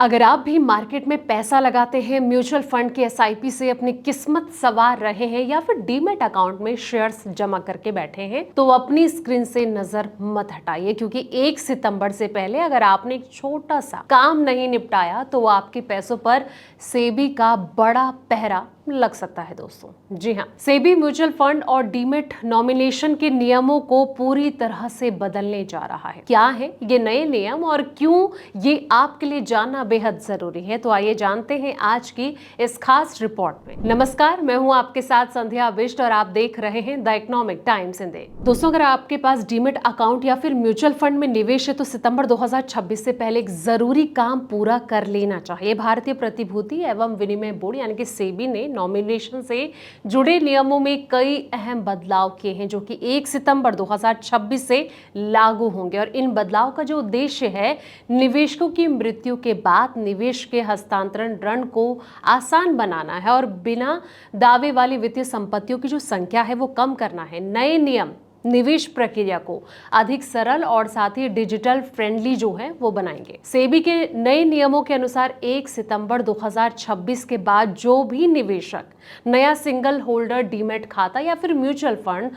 अगर आप भी मार्केट में पैसा लगाते हैं, म्यूचुअल फंड की एसआईपी से अपनी किस्मत संवार रहे हैं या फिर डीमैट अकाउंट में शेयर्स जमा करके बैठे हैं, तो अपनी स्क्रीन से नजर मत हटाइए, क्योंकि 1 सितंबर से पहले अगर आपने एक छोटा सा काम नहीं निपटाया तो आपके पैसों पर सेबी का बड़ा पहरा लग सकता है दोस्तों। जी हाँ, सेबी म्यूचुअल फंड और डीमैट नॉमिनेशन के नियमों को पूरी तरह से बदलने जा रहा है। क्या है ये नए नियम और क्यों ये आपके लिए जानना बेहद जरूरी है, तो आइए जानते हैं आज की इस खास रिपोर्ट में। नमस्कार, मैं हूं आपके साथ संध्या बिष्ट और आप देख रहे हैं द इकोनॉमिक टाइम्स हिंदी। दोस्तों, अगर आपके पास डीमैट अकाउंट या फिर म्यूचुअल फंड में निवेश है तो सितंबर 2026 से पहले एक जरूरी काम पूरा कर लेना चाहिए। भारतीय प्रतिभूति एवं विनिमय बोर्ड यानी कि सेबी ने नॉमिनेशन से जुड़े नियमों में कई अहम बदलाव किए हैं, जो कि 1 सितंबर 2026 से लागू होंगे। और इन बदलाव का जो उद्देश्य है, निवेशकों की मृत्यु के बाद निवेश के हस्तांतरण रण को आसान बनाना है और बिना दावे वाली वित्तीय संपत्तियों की जो संख्या है वो कम करना है। नए नियम निवेश प्रक्रिया को अधिक सरल और साथ ही डिजिटल फ्रेंडली जो है वो बनाएंगे। सेबी के नए नियमों के अनुसार 1 सितंबर 2026 के बाद जो भी निवेशक नया सिंगल होल्डर डीमैट खाता या फिर म्यूचुअल फंड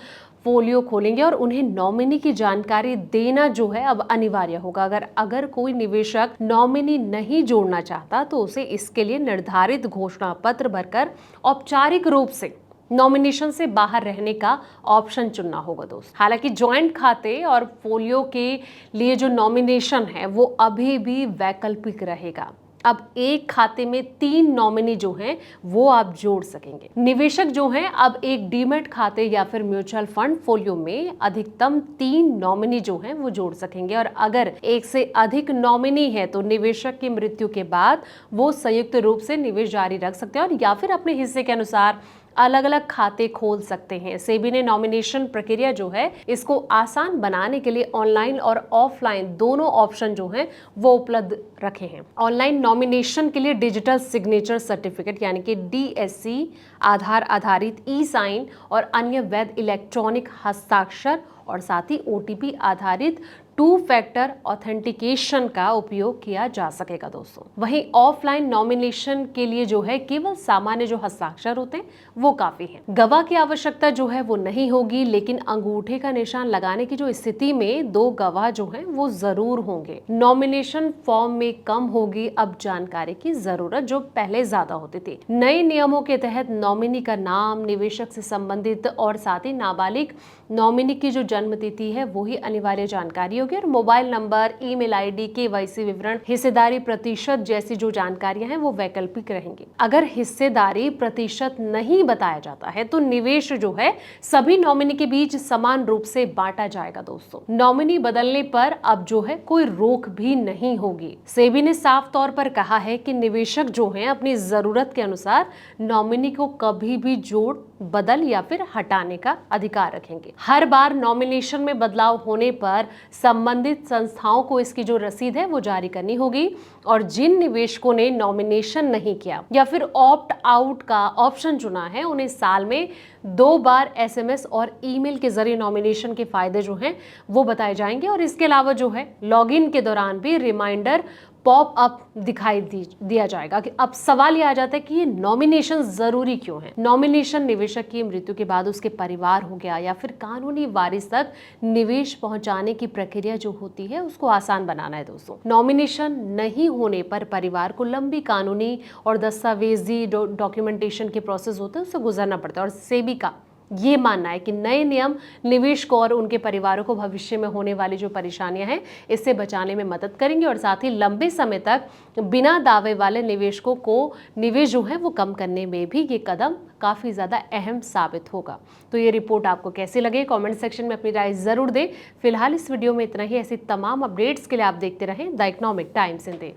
फोलियो खोलेंगे और उन्हें नॉमिनी की जानकारी देना जो है अब अनिवार्य होगा। अगर कोई निवेशक नॉमिनी नहीं जोड़ना चाहता तो उसे इसके लिए निर्धारित घोषणा पत्र भरकर औपचारिक रूप से नॉमिनेशन से बाहर रहने का ऑप्शन चुनना होगा दोस्त। हालांकि ज्वाइंट खाते और फोलियो के लिए जो नॉमिनेशन है वो अभी भी वैकल्पिक रहेगा। अब एक खाते में 3 नॉमिनी जो हैं वो आप जोड़ सकेंगे। निवेशक जो हैं अब एक डीमैट खाते या फिर म्यूचुअल फंड फोलियो में अधिकतम 3 नॉमिनी जो हैं वो जोड़ सकेंगे। और अगर एक से अधिक नॉमिनी है तो निवेशक की मृत्यु के बाद वो संयुक्त रूप से निवेश जारी रख सकते हैं और या फिर अपने हिस्से के अनुसार अलग अलग खाते खोल सकते हैं। सेबी ने नॉमिनेशन प्रक्रिया जो है इसको आसान बनाने के लिए ऑनलाइन और ऑफलाइन दोनों ऑप्शन जो हैं वो उपलब्ध रखे हैं। ऑनलाइन नॉमिनेशन के लिए डिजिटल सिग्नेचर सर्टिफिकेट यानी कि DSC, आधार आधारित ई-साइन और अन्य वैध इलेक्ट्रॉनिक हस्ताक्षर और साथ ही OTP आधारित 2 फैक्टर ऑथेंटिकेशन का उपयोग किया जा सकेगा दोस्तों। वहीं ऑफलाइन नॉमिनेशन के लिए जो है केवल सामान्य जो हस्ताक्षर होते हैं वो काफी है। गवाह की आवश्यकता जो है वो नहीं होगी, लेकिन अंगूठे का निशान लगाने की जो स्थिति में 2 गवाह जो हैं वो जरूर होंगे। नॉमिनेशन फॉर्म में कम होगी अब जानकारी की जरूरत जो पहले ज्यादा होती थी। नए नियमों के तहत नॉमिनी का नाम, निवेशक से संबंधित और साथ ही नाबालिग नॉमिनी की जो जन्म तिथि है वही अनिवार्य जानकारी होगी और mobile number, email ID, KYC विवरण, हिस्सेदारी प्रतिशत जैसी जो जानकारियां हैं वो वैकल्पिक रहेंगी। अगर हिस्सेदारी प्रतिशत नहीं बताया जाता है तो निवेश जो है सभी नॉमिनी के बीच समान रूप से बांटा जाएगा दोस्तों। नॉमिनी बदलने पर अब जो है कोई रोक भी नहीं होगी। सेबी ने साफ तौर पर कहा है कि निवेशक जो हैं अपनी जरूरत के अनुसार नॉमिनी को कभी भी जोड़, बदल या फिर हटाने का अधिकार रखेंगे। हर बार नॉमिनेशन में बदलाव होने पर संबंधित संस्थाओं को इसकी जो रसीद है वो जारी करनी होगी और जिन निवेशकों ने नॉमिनेशन नहीं किया या फिर ऑप्ट आउट का ऑप्शन चुना है उन्हें साल में 2 बार SMS और ईमेल के जरिए नॉमिनेशन के फायदे जो हैं वो बताए जाएंगे। और इसके अलावा जो है लॉगिन के दौरान भी रिमाइंडर पॉप अप दिखाई दिया जाएगा। कि अब सवाल ये आ जाता है कि ये नॉमिनेशन जरूरी क्यों है। नॉमिनेशन निवेशक की मृत्यु के बाद उसके परिवार हो गया या फिर कानूनी वारिस तक निवेश पहुंचाने की प्रक्रिया जो होती है उसको आसान बनाना है दोस्तों। नॉमिनेशन नहीं होने पर परिवार को लंबी कानूनी और दस्तावेजी डॉक्यूमेंटेशन के प्रोसेस होते हैं उससे गुजरना पड़ता है। और सेबी का ये मानना है कि नए नियम निवेशकों और उनके परिवारों को भविष्य में होने वाली जो परेशानियां हैं इससे बचाने में मदद करेंगे और साथ ही लंबे समय तक बिना दावे वाले निवेशकों को निवेश जो है वो कम करने में भी ये कदम काफी ज्यादा अहम साबित होगा। तो ये रिपोर्ट आपको कैसी लगे कमेंट सेक्शन में अपनी राय जरूर दें। फिलहाल इस वीडियो में इतना ही। ऐसी तमाम अपडेट्स के लिए आप देखते रहें द इकोनॉमिक टाइम्स हिंदी।